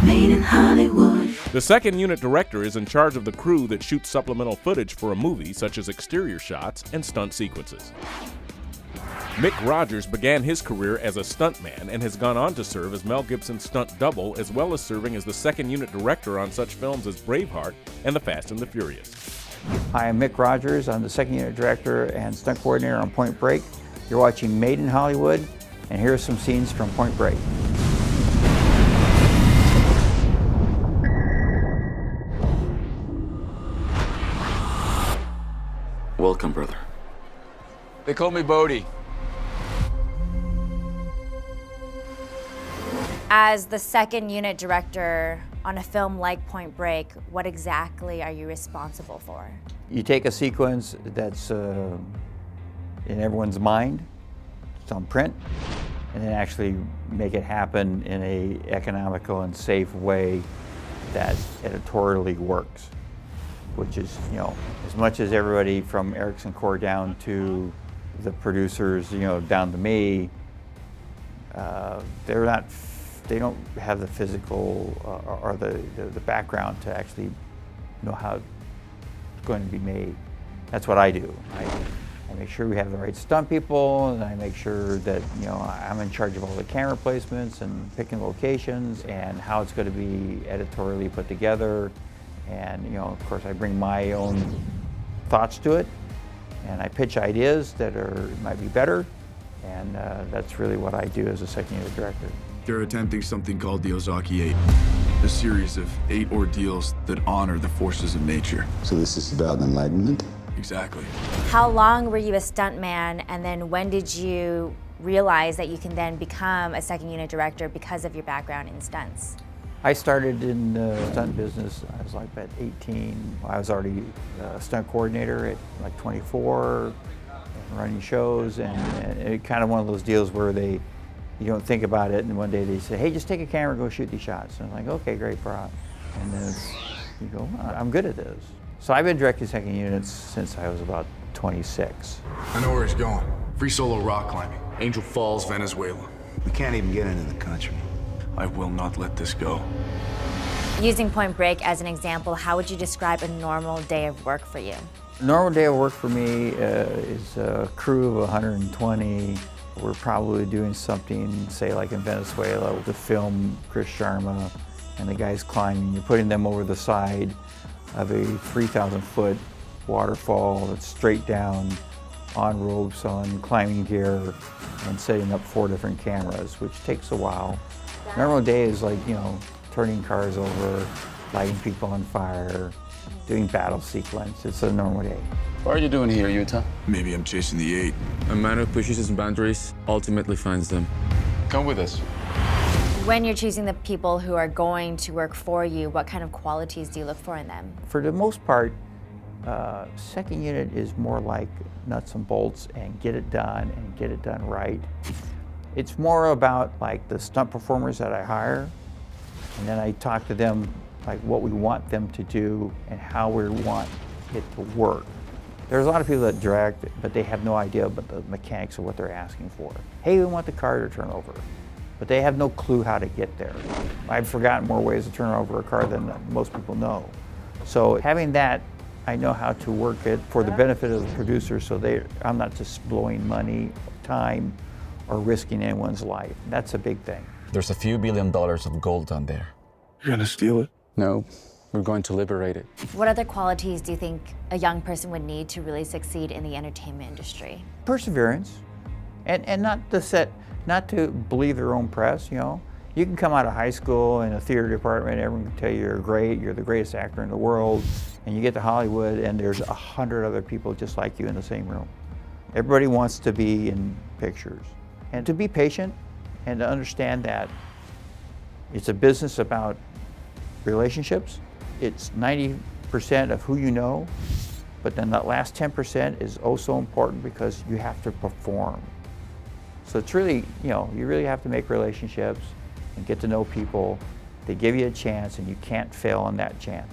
Made in Hollywood. The second unit director is in charge of the crew that shoots supplemental footage for a movie, such as exterior shots and stunt sequences. Mic Rodgers began his career as a stuntman and has gone on to serve as Mel Gibson's stunt double, as well as serving as the second unit director on such films as Braveheart and The Fast and the Furious. Hi, I'm Mic Rodgers. I'm the second unit director and stunt coordinator on Point Break. You're watching Made in Hollywood, and here are some scenes from Point Break. Welcome, brother. They call me Bodie. As the second unit director on a film like Point Break, what exactly are you responsible for? You take a sequence that's in everyone's mind, it's on print, and then actually make it happen in an economical and safe way that editorially works. Which is, you know, as much as everybody from Erickson Core down to the producers, you know, down to me, they don't have the physical or the background to actually know how it's going to be made. That's what I do. I make sure we have the right stunt people, and I make sure that, you know, I'm in charge of all the camera placements and picking locations and how it's going to be editorially put together. And, you know, of course, I bring my own thoughts to it, and I pitch ideas that might be better, and that's really what I do as a second unit director. They're attempting something called the Ozaki 8, a series of 8 ordeals that honor the forces of nature. So this is about enlightenment? Exactly. How long were you a stuntman, and then when did you realize that you can then become a second unit director because of your background in stunts? I started in the stunt business, I was like about 18. I was already a stunt coordinator at like 24, and running shows, and it kind of one of those deals where you don't think about it, and one day they say, hey, just take a camera and go shoot these shots. And I'm like, okay, great, prop. And then you go, oh, I'm good at this. So I've been directing second units since I was about 26. I know where he's going. Free solo rock climbing. Angel Falls, Venezuela. We can't even get into the country. I will not let this go. Using Point Break as an example, how would you describe a normal day of work for you? A normal day of work for me is a crew of 120. We're probably doing something, say like in Venezuela, to film Chris Sharma and the guys climbing. You're putting them over the side of a 3,000-foot waterfall that's straight down, on ropes, on climbing gear, and setting up 4 different cameras, which takes a while. Normal day is like, you know, turning cars over, lighting people on fire, doing battle sequence. It's a normal day. What are you doing here, Utah? Maybe I'm chasing the 8. A man who pushes his boundaries ultimately finds them. Come with us. When you're choosing the people who are going to work for you, what kind of qualities do you look for in them? For the most part, second unit is more like nuts and bolts and get it done and get it done right. It's more about like the stunt performers that I hire, and then I talk to them like what we want them to do and how we want it to work. There's a lot of people that direct, but they have no idea about the mechanics of what they're asking for. Hey, we want the car to turn over, but they have no clue how to get there. I've forgotten more ways to turn over a car than most people know. So having that, I know how to work it for the benefit of the producer, so I'm not just blowing money, time, or risking anyone's life. That's a big thing. There's a few $1 billion of gold down there. You're gonna steal it? No, we're going to liberate it. What other qualities do you think a young person would need to really succeed in the entertainment industry? Perseverance, and not to believe their own press, you know. You can come out of high school in a theater department, everyone can tell you you're great, you're the greatest actor in the world, and you get to Hollywood and there's 100 other people just like you in the same room. Everybody wants to be in pictures. And to be patient and to understand that it's a business about relationships. It's 90% of who you know, but then that last 10% is oh so important because you have to perform. So it's really, you know, you really have to make relationships and get to know people. They give you a chance and you can't fail on that chance.